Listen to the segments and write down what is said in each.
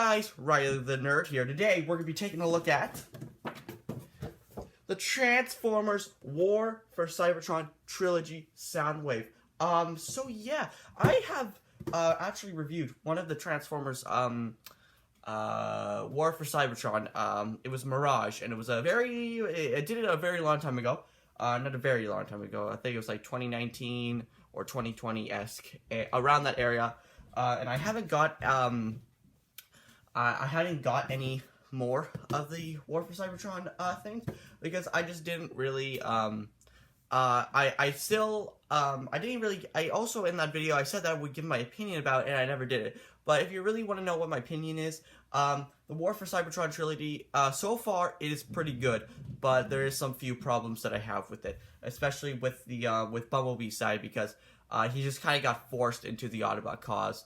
guys, Riley the Nerd here. Today, we're going to be taking a look at the Transformers War for Cybertron Trilogy Soundwave. So yeah, I have actually reviewed one of the Transformers War for Cybertron. It was Mirage, and it was I did it a very long time ago. Not a very long time ago. I think it was like 2019 or 2020-esque, around that area. And I haven't got any more of the War for Cybertron things because I just didn't really I also in that video I said that I would give my opinion about it, and I never did it. But if you really want to know what my opinion is, the War for Cybertron trilogy, so far it is pretty good, but there is some few problems that I have with it, especially with the with Bumblebee's side, because he just kind of got forced into the Autobot cause,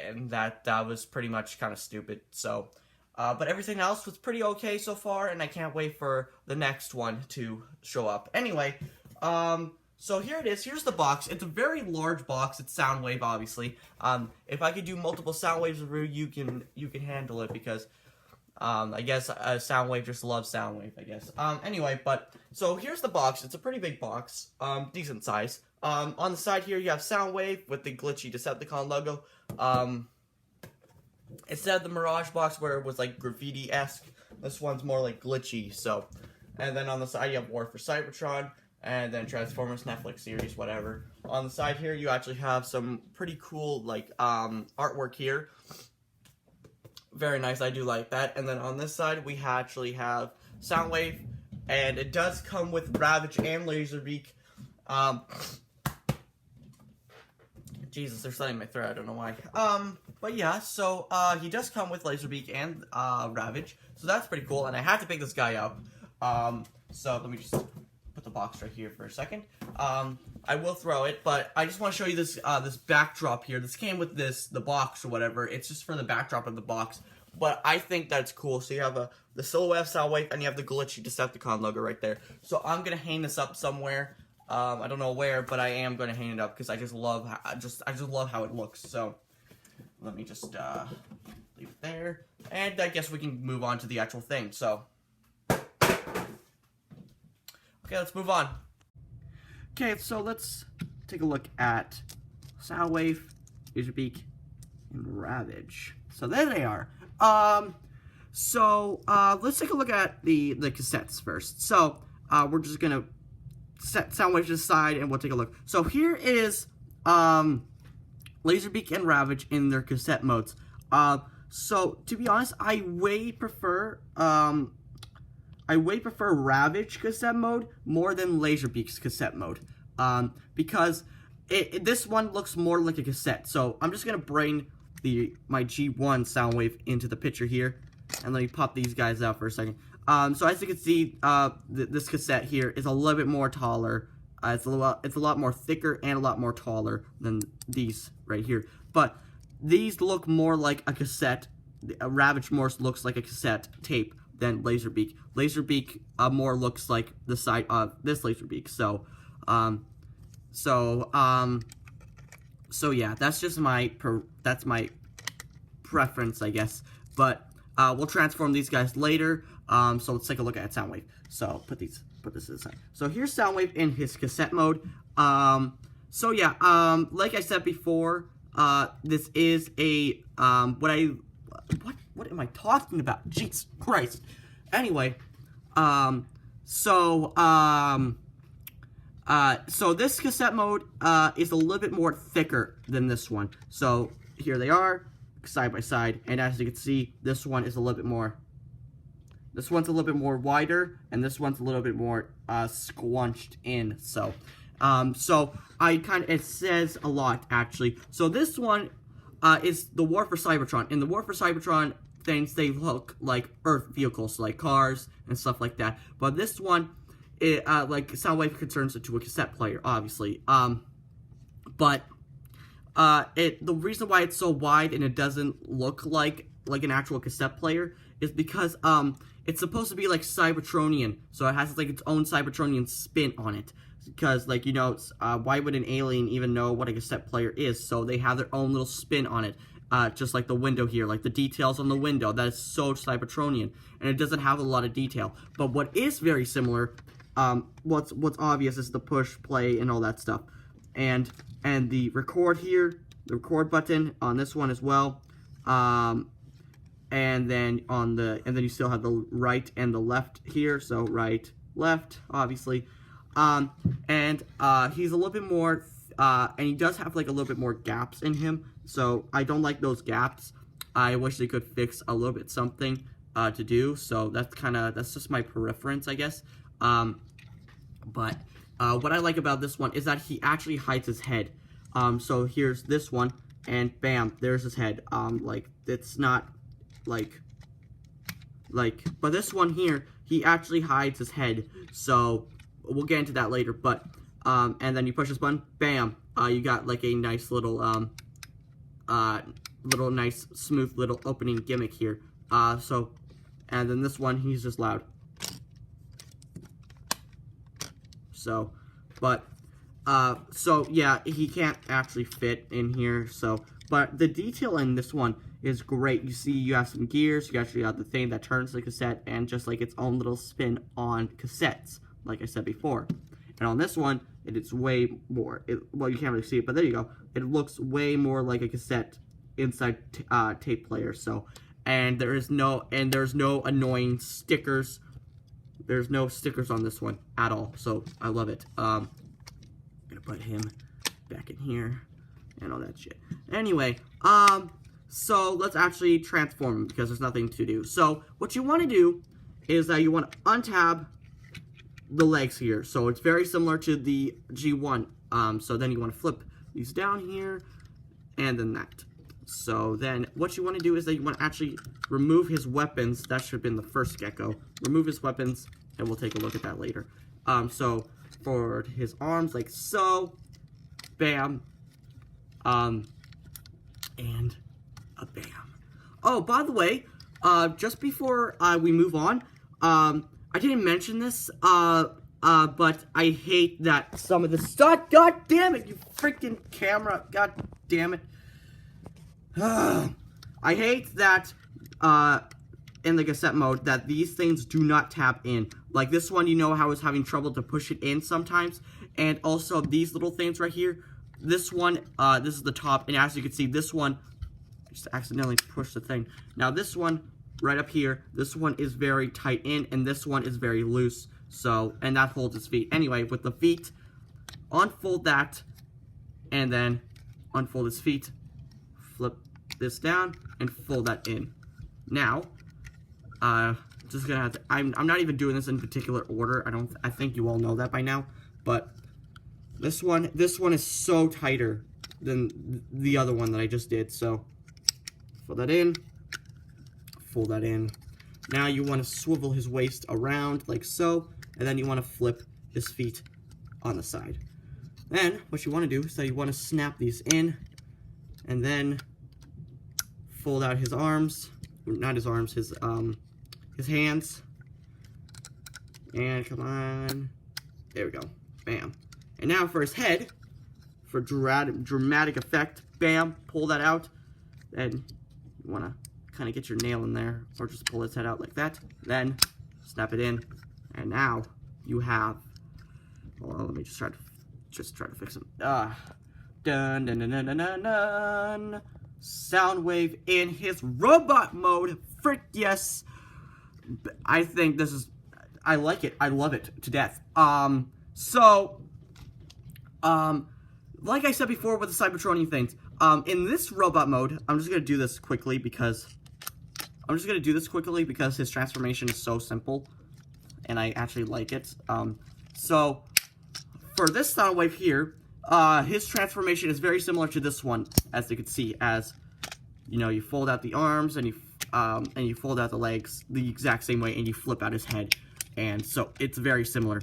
and that was pretty much kind of stupid. So, but everything else was pretty okay so far, and I can't wait for the next one to show up. Anyway, so here it is. Here's the box. It's a very large box. It's Soundwave, obviously. If I could do multiple Soundwaves review, you can handle it, because I guess Soundwave just loves Soundwave, I guess. Anyway, but so here's the box. It's a pretty big box, decent size. On the side here, you have Soundwave with the glitchy Decepticon logo. Instead of the Mirage box where it was like graffiti-esque, this one's more like glitchy. So, and then on the side you have War for Cybertron, and then Transformers Netflix series, whatever. On the side here, you actually have some pretty cool like artwork here. Very nice, I do like that. And then on this side, we actually have Soundwave, and it does come with Ravage and Laserbeak. Jesus, they're slitting my throat, I don't know why. But yeah, so he does come with Laserbeak and Ravage, so that's pretty cool, and I had to pick this guy up. So let me just put the box right here for a second. I will throw it, but I just want to show you this this backdrop here. This came with the box or whatever. It's just for the backdrop of the box, but I think that's cool. So you have the silhouette of Soundwave, and you have the glitchy Decepticon logo right there. So I'm gonna hang this up somewhere. I don't know where, but I am gonna hang it up because I just love I just love how it looks. So let me just leave it there, and I guess we can move on to the actual thing. So okay, let's move on. Okay, so let's take a look at Soundwave, Laserbeak, and Ravage. So there they are. Let's take a look at the cassettes first. So we're just gonna set Soundwave to the side, and we'll take a look. So here is Laserbeak and Ravage in their cassette modes. So to be honest, I way prefer Ravage cassette mode more than Laserbeak's cassette mode, because this one looks more like a cassette. So I'm just gonna bring my G1 Soundwave into the picture here, and let me pop these guys out for a second. So as you can see, this cassette here is a little bit more taller. It's a lot more thicker and a lot more taller than these right here. But these look more like a cassette. Ravage more looks like a cassette tape than Laserbeak. Laserbeak more looks like the side of this Laserbeak. So yeah, that's just my preference, I guess. But we'll transform these guys later. So let's take a look at Soundwave. So put this to the side. So here's Soundwave in his cassette mode. So yeah, like I said before, this is a what am I talking about? Jesus Christ. Anyway, so this cassette mode is a little bit more thicker than this one. So here they are, side by side, and as you can see, this one is a little bit more. This one's a little bit more wider, and this one's a little bit more squunched in. So, it says a lot, actually. So this one is the War for Cybertron. In the War for Cybertron things, they look like Earth vehicles, like cars and stuff like that. But this one, like Soundwave turns into a cassette player, obviously. The reason why it's so wide and it doesn't look like an actual cassette player is because it's supposed to be like Cybertronian, so it has like its own Cybertronian spin on it. Because, like, you know, why would an alien even know what a cassette player is? So they have their own little spin on it. just like the window here, like the details on the window. That is so Cybertronian, and it doesn't have a lot of detail. But what is very similar, what's obvious is the push, play, and all that stuff, and the record here, the record button on this one as well, and then you still have the right and the left here. So right, left, obviously, and he's a little bit more. And he does have like a little bit more gaps in him, so I don't like those gaps. I wish they could fix a little bit something to do. So that's just my preference, I guess. But what I like about this one is that he actually hides his head. So here's this one, and bam, there's his head. Like it's not like, but this one here, he actually hides his head. So we'll get into that later, but. And then you push this button, bam, you got like a nice little, nice, smooth little opening gimmick here. And then this one, he's just loud. So, yeah, he can't actually fit in here, but the detail in this one is great. You see, you have some gears, you actually have the thing that turns the cassette, and just like its own little spin on cassettes, like I said before. And on this one, it's way more, well, you can't really see it, but there you go. It looks way more like a cassette inside tape player. So, and there's no annoying stickers. There's no stickers on this one at all. So I love it. I'm gonna put him back in here and all that shit. Anyway, so let's actually transform him because there's nothing to do. So what you want to do is that you want to untab the legs here, so it's very similar to the G1. So then you want to flip these down here, and then that. So then what you want to do is that you want to actually remove his weapons. That should have been the first gecko. Remove his weapons, and we'll take a look at that later. So for his arms, like so, bam, and a bam. Oh, by the way, just before we move on, I didn't mention this, but I hate that some of the stuff. God damn it, you freaking camera. God damn it. I hate that, in the cassette mode, that these things do not tap in. Like this one, you know how I was having trouble to push it in sometimes. And also these little things right here. This one, this is the top, and as you can see, this one, I just accidentally pushed the thing. Now this one, right up here, this one is very tight in, and this one is very loose. So, and that holds his feet. Anyway, with the feet, unfold that, and then unfold his feet, flip this down, and fold that in. Now, just gonna have to, I'm not even doing this in particular order. I think you all know that by now, but this one is so tighter than the other one that I just did. So, fold that in. Fold that in. Now you want to swivel his waist around like so, and then you want to flip his feet on the side. Then what you want to do is that you want to snap these in, and then fold out his arms, not his arms, his hands. And come on, there we go, bam. And now for his head, for dramatic effect, bam, pull that out. Then you want to kind of get your nail in there, or just pull its head out like that, then snap it in, and now you have, hold on, let me just try to fix him. Dun dun dun dun dun dun dun. Soundwave in his robot mode. Frick yes. I think this is, I like it. I love it to death. Like I said before with the Cybertronian things, in this robot mode, I'm just gonna do this quickly because his transformation is so simple, and I actually like it. So for this Soundwave here, his transformation is very similar to this one, as you can see. As you know, you fold out the arms and you fold out the legs the exact same way, and you flip out his head, and so it's very similar.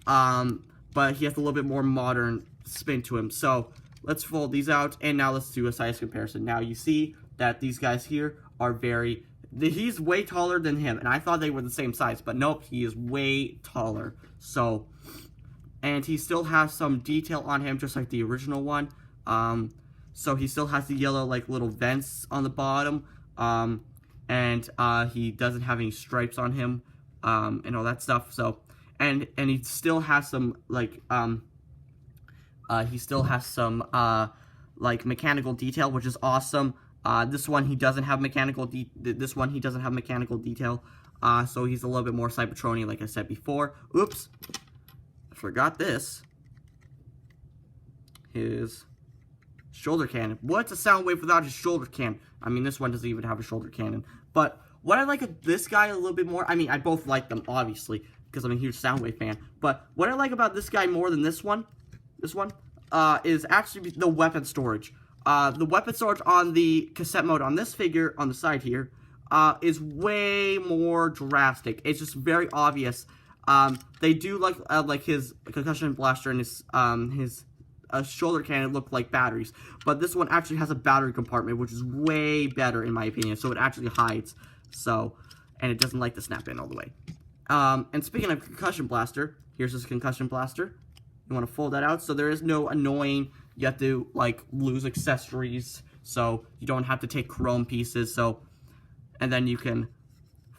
But he has a little bit more modern spin to him. So let's fold these out, and now let's do a size comparison. Now you see that these guys here are he's way taller than him, and I thought they were the same size, but nope, he is way taller. So, and he still has some detail on him, just like the original one. So he still has the yellow, like, little vents on the bottom. And he doesn't have any stripes on him, and all that stuff. So, and he still has some, like, like, mechanical detail, which is awesome. This one he doesn't have mechanical detail. So he's a little bit more Cybertron-y, like I said before. Oops, I forgot this. His shoulder cannon. What's a Soundwave without his shoulder cannon? I mean, this one doesn't even have a shoulder cannon. But what I like of this guy a little bit more, I mean, I both like them, obviously, because I'm a huge Soundwave fan. But what I like about this guy more than this one, is actually the weapon storage. The weapon storage on the cassette mode on this figure, on the side here, is way more drastic. It's just very obvious. They do like his concussion blaster and his shoulder cannon look like batteries, but this one actually has a battery compartment, which is way better in my opinion. So it actually hides, and it doesn't like to snap in all the way. And speaking of concussion blaster, here's his concussion blaster. You want to fold that out, so there is no annoying, you have to like lose accessories, so you don't have to take chrome pieces. So, and then you can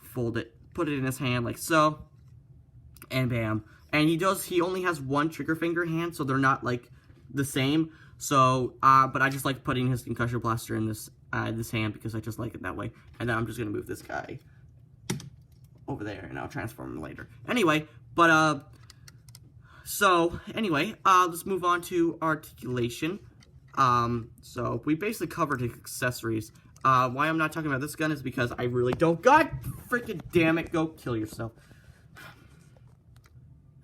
fold it, put it in his hand like so, and bam. And he only has one trigger finger hand, so they're not like the same. So, but I just like putting his concussion blaster in this hand because I just like it that way. And then I'm just gonna move this guy over there, and I'll transform him later. Anyway, but let's move on to articulation. So we basically covered his accessories. Why I'm not talking about this gun is because I really don't. God freaking damn it! Go kill yourself.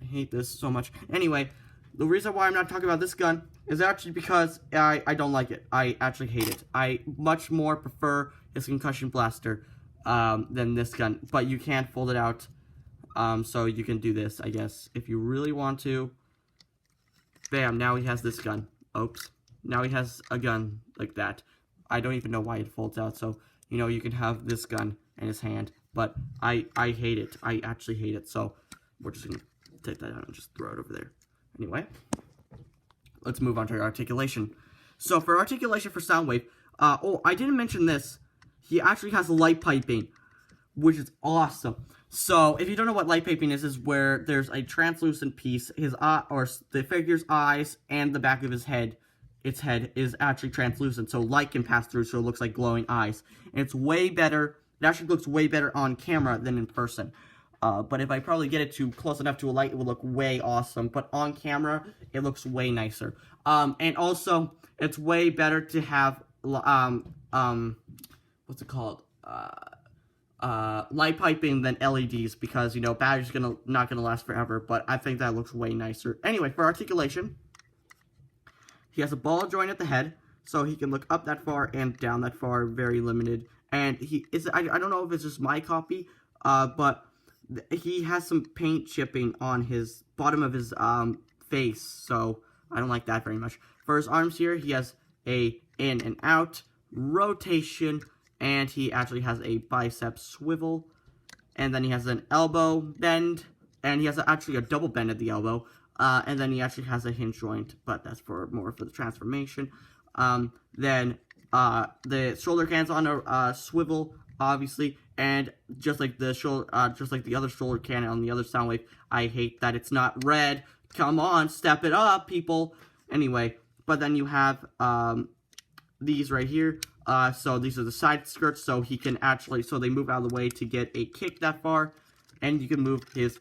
I hate this so much. Anyway, the reason why I'm not talking about this gun is actually because I don't like it. I actually hate it. I much more prefer his concussion blaster than this gun. But you can't fold it out, so you can do this, I guess, if you really want to. Bam, now he has this gun. Oops. Now he has a gun like that. I don't even know why it folds out, so, you know, you can have this gun in his hand. But I hate it. I actually hate it, so we're just going to take that out and just throw it over there. Anyway, let's move on to articulation. So for articulation for Soundwave, oh, I didn't mention this. He actually has light piping, which is awesome. So if you don't know what light piping is where there's a translucent piece, his eye, or the figure's eyes and the back of his head, its head is actually translucent, so light can pass through, so it looks like glowing eyes. And it's way better. It actually looks way better on camera than in person. But if I probably get it to close enough to a light, it will look way awesome. But on camera, it looks way nicer. And also, it's way better to have, what's it called? Light piping than LEDs, because, you know, battery's not gonna last forever. But I think that looks way nicer. Anyway, for articulation, he has a ball joint at the head, so he can look up that far and down that far, very limited. And I don't know if it's just my copy, but he has some paint chipping on his bottom of his face, so I don't like that very much. For his arms here, he has a in and out, rotation, and he actually has a bicep swivel. And then he has an elbow bend, and he has actually a double bend at the elbow. And then he actually has a hinge joint, but that's more for the transformation. Then the shoulder cannon's on a swivel, obviously, and just like the other shoulder cannon on the other Soundwave, I hate that it's not red. Come on, step it up, people. Anyway, but then you have these right here. So these are the side skirts, so he can actually, so they move out of the way to get a kick that far, and you can move his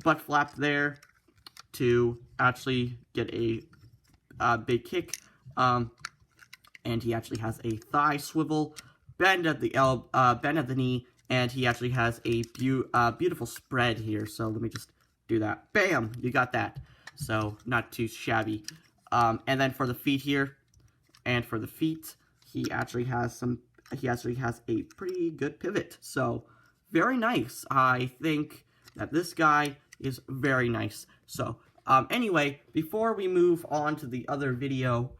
butt flap there to actually get a big kick. And he actually has a thigh swivel, bend at the knee, and he actually has a beautiful spread here. So let me just do that. Bam! You got that. So not too shabby. And then for the feet here, and for the feet, he actually has a pretty good pivot. So very nice. I think that this guy is very nice. So anyway, before we move on to the other video,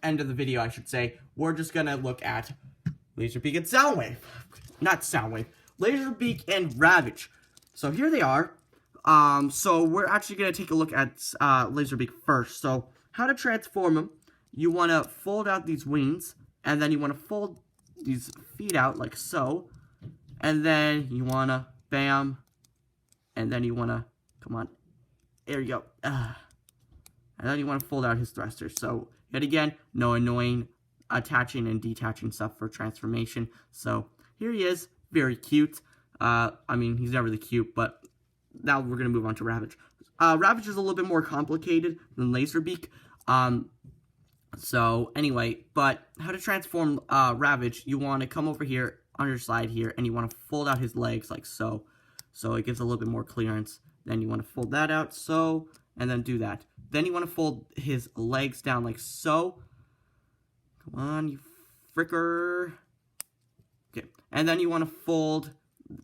end of the video, I should say, we're just gonna look at Laserbeak and Soundwave. Not Soundwave. Laserbeak and Ravage. So here they are. So we're actually gonna take a look at Laserbeak first. So how to transform him. you want to fold out these wings, and then you want to fold these feet out like so, and then you want to, bam, and then you want to, come on, there you go, and then you want to fold out his thrusters. So, yet again, no annoying attaching and detaching stuff for transformation. So, here he is, very cute. I mean, he's never really cute, but now we're going to move on to Ravage. Ravage is a little bit more complicated than Laserbeak. So, anyway, but how to transform Ravage, you want to come over here on your side here, and you want to fold out his legs like so. So it gives a little bit more clearance. Then you want to fold that out so, and then do that. Then you want to fold his legs down like so. Come on, you fricker. Okay, and then you want to fold,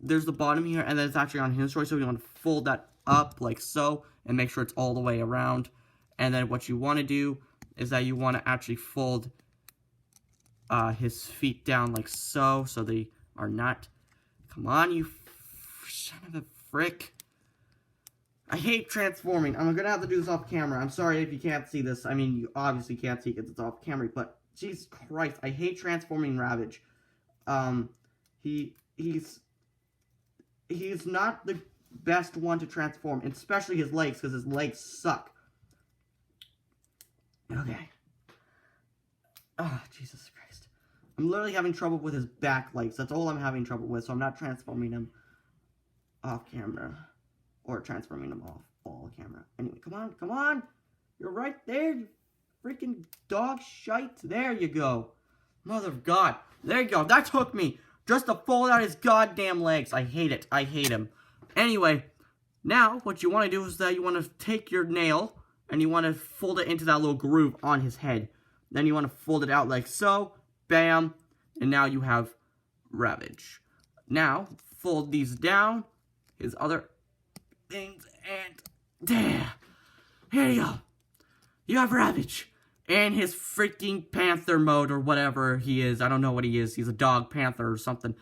there's the bottom here, and then it's actually on his choice, so you want to fold that up like so, and make sure it's all the way around. And then what you want to do is that you want to actually fold his feet down like so, so they are not, come on, you son of a frick. I hate transforming. I'm gonna have to do this off camera. I'm sorry if you can't see this. I mean, you obviously can't see because it's off camera, but Jesus Christ, I hate transforming Ravage. He's not the best one to transform, especially his legs, because his legs suck. Okay. Oh, Jesus Christ. I'm literally having trouble with his back legs. That's all I'm having trouble with, so I'm not transforming him off camera. Or transforming him off all camera. Anyway, come on, come on! You're right there, you freaking dog shite. There you go. Mother of God. There you go. That took me just to fold out his goddamn legs. I hate it. I hate him. Anyway, now what you want to do is that you want to take your nail and you want to fold it into that little groove on his head. Then you want to fold it out like so. Bam. And now you have Ravage. Now, fold these down. His other things, and there. Here you go. You have Ravage. And his freaking panther mode or whatever he is. I don't know what he is. He's a dog panther or something.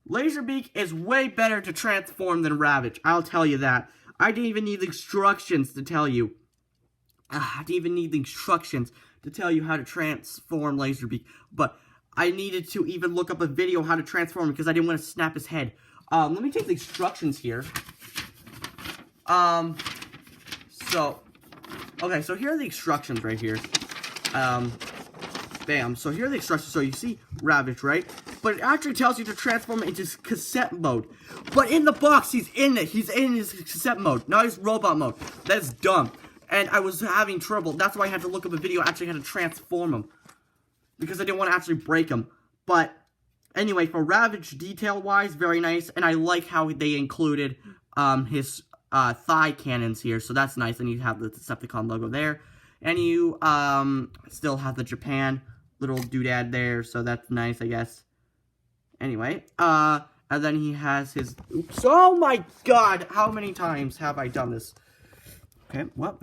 Laserbeak is way better to transform than Ravage. I'll tell you that. I didn't even need the instructions to tell you. I didn't even need the instructions to tell you how to transform Laserbeak. But I needed to even look up a video how to transform him because I didn't want to snap his head. Let me take the instructions here. Okay, so here are the instructions right here. Bam. So here are the instructions. So you see Ravage, right? But it actually tells you to transform it into cassette mode. But in the box, he's in it. He's in his cassette mode, not his robot mode. That's dumb. And I was having trouble. That's why I had to look up a video actually how to transform him. Because I didn't want to actually break him. But anyway, for Ravage, detail-wise, very nice. And I like how they included his thigh cannons here. So that's nice. And you have the Decepticon logo there. And you still have the Japan little doodad there. So that's nice, I guess. Anyway, and then he has his... Oops. Oh my God! How many times have I done this? Okay, well...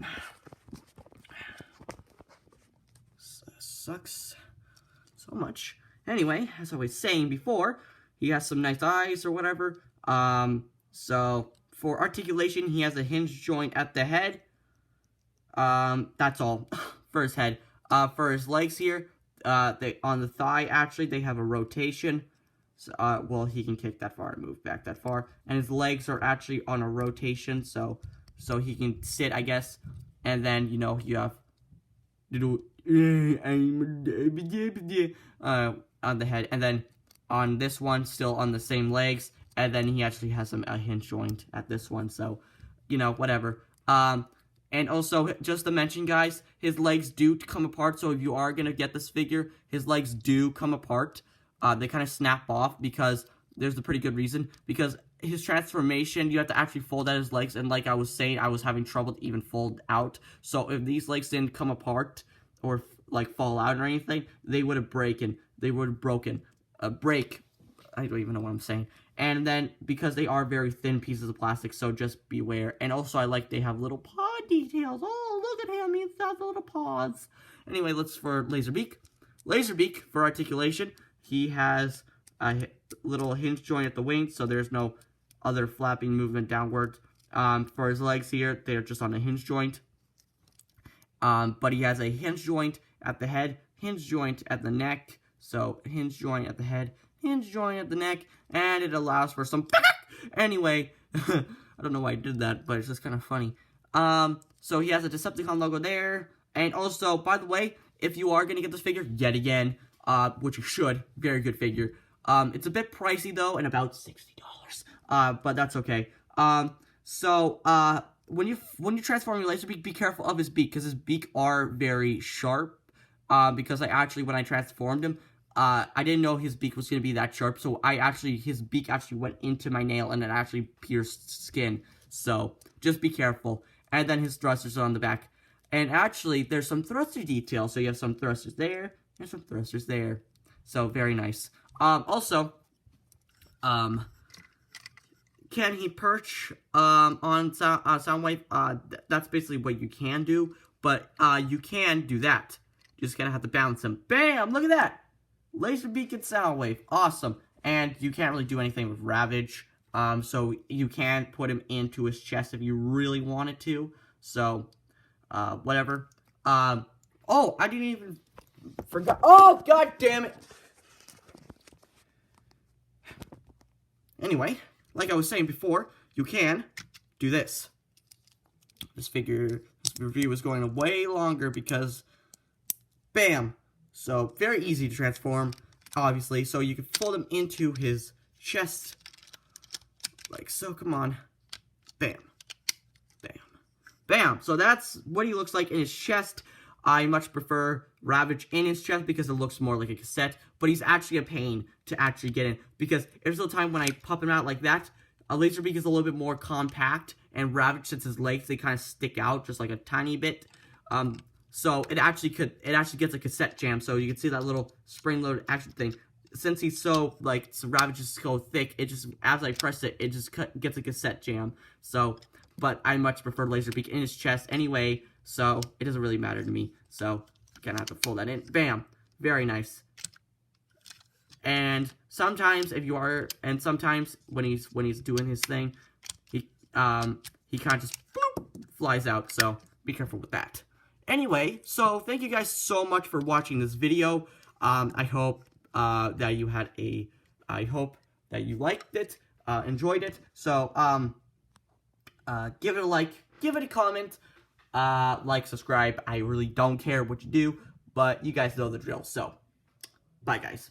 Sucks so much. Anyway, as I was saying before, he has some nice eyes or whatever. So for articulation, he has a hinge joint at the head. That's all for his head. For his legs here, they on the thigh actually they have a rotation. So, well, he can kick that far and move back that far, and his legs are actually on a rotation, so he can sit, I guess. And then you know you have on the head, and then on this one, still on the same legs, and then he actually has a hinge joint at this one, so, you know, whatever. And also, just to mention, guys, his legs do come apart, so if you are going to get this figure, his legs do come apart. They kind of snap off, because there's a pretty good reason, because his transformation, you have to actually fold out his legs, and like I was saying, I was having trouble to even fold out, so if these legs didn't come apart, or like fall out or anything, they would have broken. I don't even know what I'm saying. And then because they are very thin pieces of plastic, so just beware. And also I like they have little paw details. Oh, look at him, he's got the little paws. Anyway, let's for Laserbeak. Laserbeak for articulation, he has a little hinge joint at the wing, so there's no other flapping movement downwards. For his legs here, they're just on a hinge joint. but he has a hinge joint at the head, hinge joint at the neck, so hinge joint at the head, hinge joint at the neck, and it allows for some anyway, I don't know why I did that, but it's just kind of funny. So he has a Decepticon logo there, and also, by the way, if you are going to get this figure, yet again, which you should, very good figure, it's a bit pricey, though, and about $60, but that's okay. When you transform your Laserbeak, be careful of his beak, because his beak are very sharp, because when I transformed him, I didn't know his beak was going to be that sharp, so his beak actually went into my nail, and it actually pierced skin, so just be careful. And then his thrusters are on the back, and actually, there's some thruster details, so you have some thrusters there, and some thrusters there, so very nice. Also, can he perch on Soundwave? That's basically what you can do, but you can do that. You just gotta have to balance him. Bam! Look at that! Laserbeak and Soundwave. Awesome. And you can't really do anything with Ravage, so you can put him into his chest if you really wanted to. So, whatever. Oh, I didn't even forget. Oh, god damn it! Anyway, like I was saying before, you can do this. This review is going way longer because, bam! So, very easy to transform, obviously. So, you can fold him into his chest, like so. Come on. Bam. Bam. Bam! So, that's what he looks like in his chest. I much prefer Ravage in his chest because it looks more like a cassette, but he's actually a pain to actually get in, because there's a time when I pop him out like that, a Laserbeak is a little bit more compact, and Ravage, since his legs, they kind of stick out just like a tiny bit, so it actually gets a cassette jam, so you can see that little spring-loaded action thing. Since he's so Ravage is so thick, it just, as I press it, it just gets a cassette jam, so, but I much prefer Laserbeak in his chest anyway, so it doesn't really matter to me, so gonna have to fold that in. Bam! Very nice. And sometimes sometimes when he's doing his thing, he kind of just bloop, flies out, so be careful with that. Anyway, so thank you guys so much for watching this video. I hope that you liked it, enjoyed it. So give it a like, give it a comment, subscribe. I really don't care what you do, but you guys know the drill. So bye, guys.